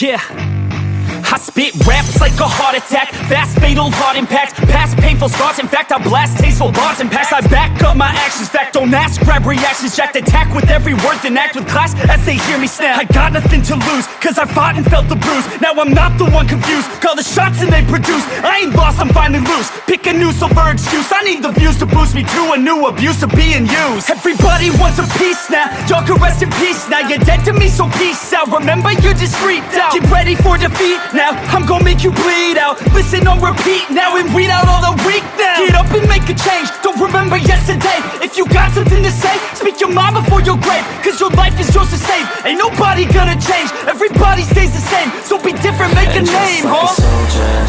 Yeah, I spit raps like a heart attack, fast fatal heart impact, past painful scars. In fact, I blast tasteful bars and packs. I back up my actions, fact don't ask, grab reactions, jacked attack with every word, then act with class as they hear me snap. I got nothing to lose, cause I fought and felt the bruise. Now I'm not the one confused, call the shots and they produce. I ain't lost, I'm finally loose, pick a new silver excuse. I need the views to boost me to a new abuse of being used. Everybody wants a piece now, y'all can rest in peace now. You're dead to me, so peace out. Remember, you're just freaked out. Get ready for defeat now, I'm gonna make you bleed out. Listen on repeat now and weed out all the weak now. Get up and make a change, don't remember yesterday. If you got something to say, speak your mind before your grave, cause your life is yours to save. Ain't nobody gonna change, everybody stays the same. So be different, make a name, like a soldier,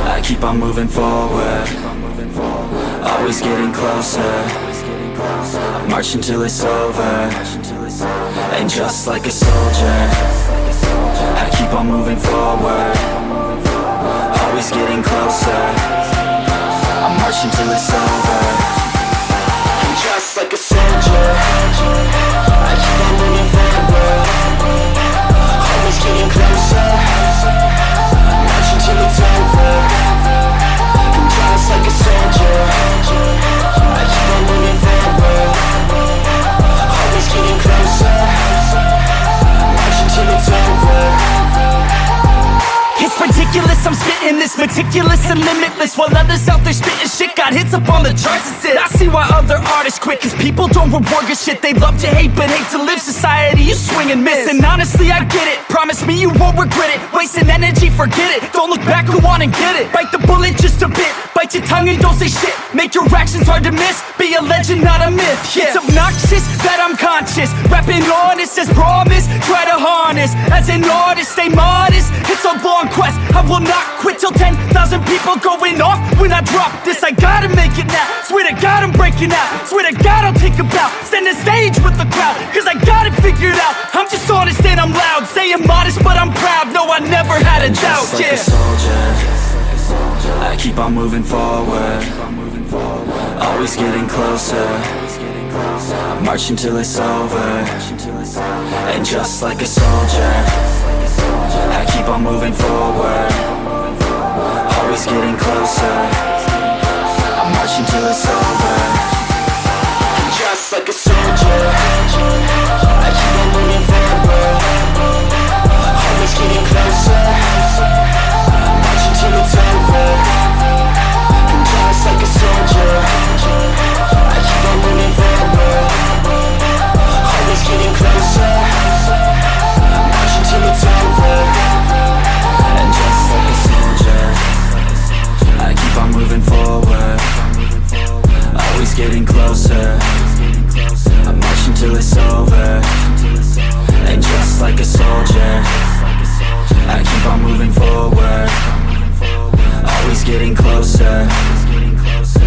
I keep on moving forward, always getting closer. I march until it's over. And just like a soldier, I keep on moving forward, always getting closer. I march until it's over. And just like a soldier, I keep on moving forward, always getting closer. I march until it's over. And just like a soldier, I keep on moving forward, always getting closer. I march until it's over. It's ridiculous, I'm spitting this meticulous and limitless, while others out there spitting shit got hits up on the charts and shit. I see why other artists quit, cause people don't reward your shit. They love to hate but hate to live. Society, you swing and miss. And honestly, I get it, promise me you won't regret it. Wasting energy, forget it, don't look back, go on and get it. Bite the bullet just a bit, bite your tongue and don't say shit. Make your actions hard to miss, be a legend, not a myth. Yeah. It's obnoxious that I'm conscious, rapping honest as promise. Try to harness, as an artist, stay modest. It's a long quest, I will not quit till 10,000 people going off when I drop this. I gotta make it now, swear to God I'm breaking out. Swear to God I'll take a bow, stand the stage with the crowd, cause I got it figured out. I'm just honest and I'm loud, saying modest but I'm proud. No, I never had a doubt, like a soldier, I keep on moving forward, always getting closer. I march until it's over. And just like a soldier, I keep on moving forward, always getting closer. I march until it's over. And just like a soldier, I keep on moving forward, always getting closer. I march until it's over. And just like a soldier, I keep on moving forward, always getting closer. I march until it's over. And just like a soldier, I keep on moving forward, always getting closer. I march until it's over. And just like a soldier, I keep on moving forward, always getting closer.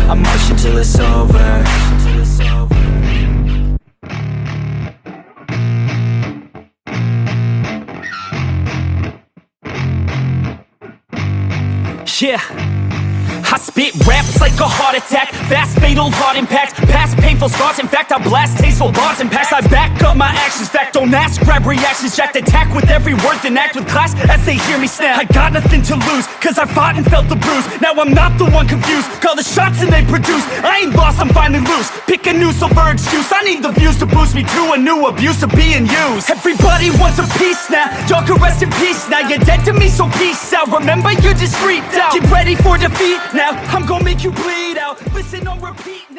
I march until it's over. Yeah, I spit raps like a heart attack, fast fatal heart impact, past painful scars. In fact, I blast tasteful bars and packs. I back up my actions, fact don't ask, grab reactions, jacked attack with every word, then act with class as they hear me snap. I got nothing to lose, cause I fought and felt the bruise. Now I'm not the one confused, call the shots and they produce. I ain't lost, I'm finally loose, pick a new silver excuse. I need the views to boost me to a new abuse of being used. Everybody wants a piece now, y'all can rest in peace now. You're dead to me, so peace out. Remember, you're just freaked out. Get ready for defeat now, I'm gonna make you bleed out. Listen on repeat.